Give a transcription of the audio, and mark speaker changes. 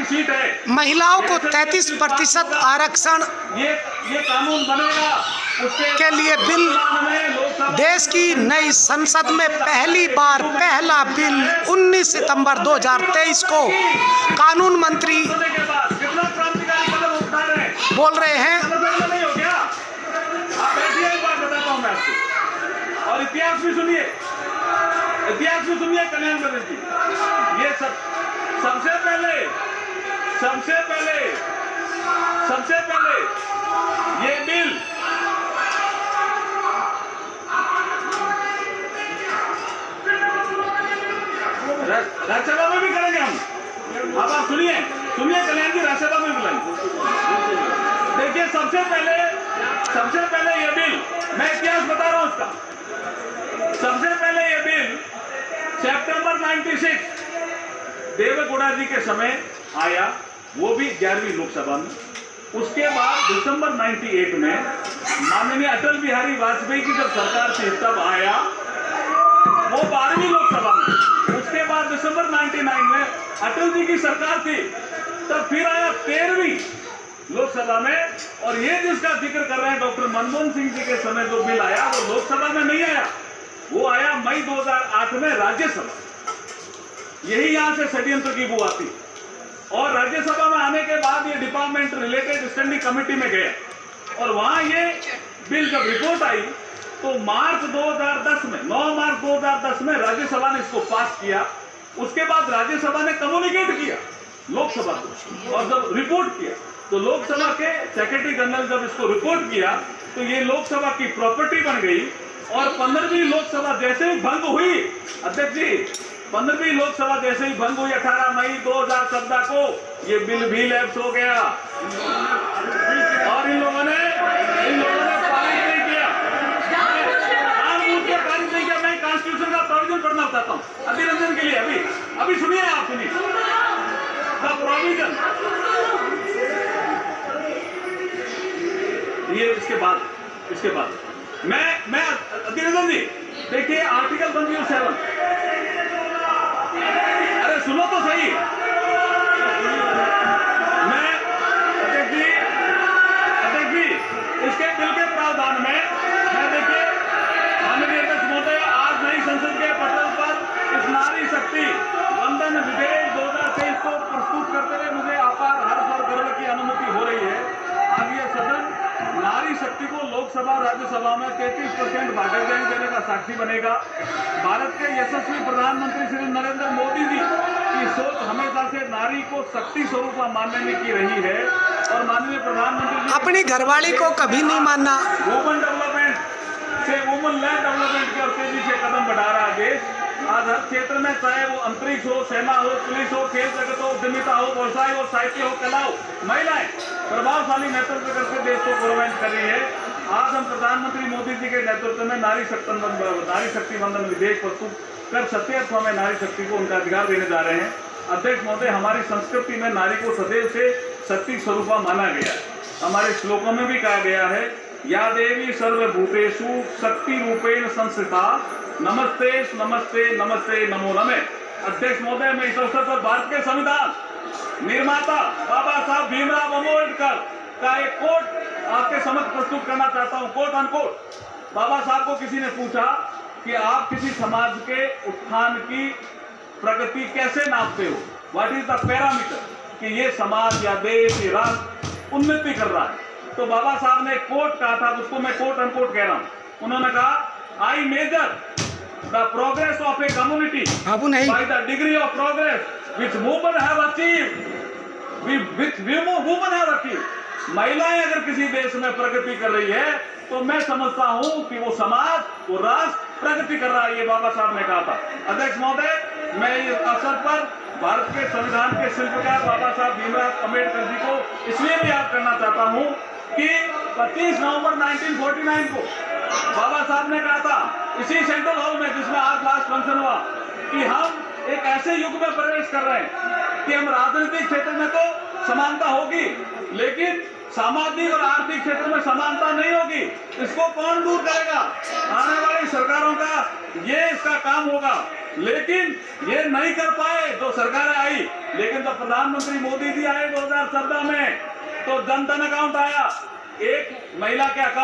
Speaker 1: की सीट है।
Speaker 2: महिलाओं को 33% आरक्षण
Speaker 1: ये कानून बनेगा
Speaker 2: के लिए बिल, देश की नई संसद में पहली बार पहला बिल 19 सितंबर 2023 को कानून मंत्री
Speaker 1: कितना क्रांतिकारी कदम उठा रहे हैं,
Speaker 2: बोल रहे हैं।
Speaker 1: नहीं हो गया? आप बैठिए, एक बात बताता हूँ मैं आपको, और इतिहास भी सुनिए कल्याण प्रदेश की। ये सबसे पहले ये बिल राज्यसभा में भी करेंगे हम। अब आप सुनिए कल्याण जी, राज्यसभा में बुलाएंगे। देखिए, सबसे पहले ये बिल, मैं इतिहास बता रहा हूं उसका। सबसे पहले ये बिल सितंबर 96 देवेगौड़ा जी के समय आया, वो भी 11वीं लोकसभा में। उसके बाद दिसंबर 98 में माननीय अटल बिहारी वाजपेयी की जब सरकार थी तब आया, वो 12वीं लोकसभा में। उसके बाद दिसंबर 99 में अटल जी की सरकार थी, तब फिर आया 13वीं लोकसभा में। और ये जिसका जिक्र कर रहे हैं डॉक्टर मनमोहन सिंह जी के समय जो बिल आया, वो लोकसभा में नहीं आया, वो आया मई 2008 में राज्यसभा। यही यहां से षड्यंत्र की बुआ थी। और राज्यसभा में आने के बाद ये डिपार्टमेंट रिलेटेड स्टैंडिंग कमेटी में गया, और वहां ये बिल जब रिपोर्ट आई तो मार्च 2010 में 9 मार्च 2010 में राज्यसभा ने इसको पास किया। उसके बाद राज्यसभा ने कम्युनिकेट किया लोकसभा को, और जब रिपोर्ट किया तो लोकसभा के सेक्रेटरी जनरल जब इसको रिपोर्ट किया तो ये लोकसभा की प्रॉपर्टी बन गई। और 15वीं लोकसभा जैसे ही भंग हुई, अध्यक्ष जी, 15वीं लोकसभा जैसे ही भंग हुई 18 मई 2014 को, ये बिल भी लैप्स हो गया और इन लोगों ने पारित नहीं किया, पारित नहीं किया। मैं कॉन्स्टिट्यूशन का प्रोविजन पढ़ना चाहता हूँ अभिनंदन के लिए। अभी सुनिए, आप सुनिए द प्रोविजन। ये इसके बाद मैं अतिरंजन जी, देखिए आर्टिकल 107। अरे सुनो तो सही। मैं अध्यक्ष जी इसके बिल के प्रावधान में मैं देखिए माननीय अध्यक्ष महोदय, आज नई संसद के पटल पर इस नारी शक्ति वंदन विधेयक 2023 को प्रस्तुत करते हुए मुझे अपार हर्ष और गर्व की अनुभूति हो रही है। आज ये सदन नारी शक्ति को लोकसभा राज्यसभा में 33% भागीदारी देने का साक्षी बनेगा। भारत के यशस्वी प्रधानमंत्री श्री नरेंद्र मोदी जी की सोच हमेशा से नारी को शक्ति स्वरूप मानने की रही है, और माननीय प्रधानमंत्री जी
Speaker 2: अपनी घरवाली को कभी नहीं मानना।
Speaker 1: वुमन डेवलपमेंट से वुमन लैंड डेवलपमेंट की ओर तेजी से कदम बढ़ा रहा है देश। आज हर क्षेत्र में, चाहे वो अंतरिक्ष हो, सेना हो, पुलिस हो, खेल जगत हो, उद्यमिता हो, व्यवसाय हो, साहित्य हो, कला हो, महिलाएं प्रभावशाली नेतृत्व करके देश को गौरवान्वित कर रही है। आज हम प्रधानमंत्री मोदी जी के नेतृत्व में नारी शक्ति वंदन विधेयक प्रस्तुत कर 70वें नारी शक्ति को उनका अधिकार देने जा रहे हैं। अध्यक्ष महोदय, हमारी संस्कृति में नारी को सदैव से शक्ति स्वरूपा माना गया है। हमारे श्लोकों में भी कहा गया है, या देवी सर्वभूतेषु शक्ति रूपेण संस्थिता, नमस्ते नमस्ते नमस्ते नमो नमे। अध्यक्ष महोदय, मैं इस अवसर पर भारत के संविधान निर्माता बाबा साहब भीमराव अम्बेडकर का एक कोट आपके समक्ष प्रस्तुत करना चाहता हूं। Quote unquote. बाबा साहब को किसी ने पूछा कि आप किसी समाज के उत्थान की प्रगति कैसे नापते हो, व्हाट इज द पैरामीटर, कि ये समाज या देश या राष्ट्र उन्नति कर रहा है। तो बाबा साहब ने एक कोट कहा था, उसको मैं कोट अनकोट कह रहा हूं। उन्होंने कहा, I measure the progress of a community by the degree of progress which women have achieved, which women have achieved। महिलाएं अगर किसी देश में प्रगति कर रही है तो मैं समझता हूं कि वो समाज, वो राष्ट्र प्रगति कर रहा है। ये बाबा साहब ने कहा था। अध्यक्ष महोदय, मैं इस अवसर पर भारत के संविधान के शिल्पकार बाबा साहब भीमराव अम्बेडकर जी को इसलिए भी याद करना चाहता हूं कि 25 नवंबर 1949 को बाबा साहब ने कहा था इसी सेंट्रल हॉल में, जिसमें आज लास्ट फंक्शन हुआ, कि हम एक ऐसे युग में प्रवेश कर रहे हैं कि हम राजनीतिक क्षेत्र में तो समानता होगी, लेकिन सामाजिक और आर्थिक क्षेत्र में समानता नहीं होगी। इसको कौन दूर करेगा? आने वाली सरकारों का ये इसका काम होगा। लेकिन ये नहीं कर पाए जो सरकारें आई, लेकिन जब प्रधानमंत्री मोदी जी आए 2014 में तो जन धन अकाउंट आया, एक महिला के अकाउंट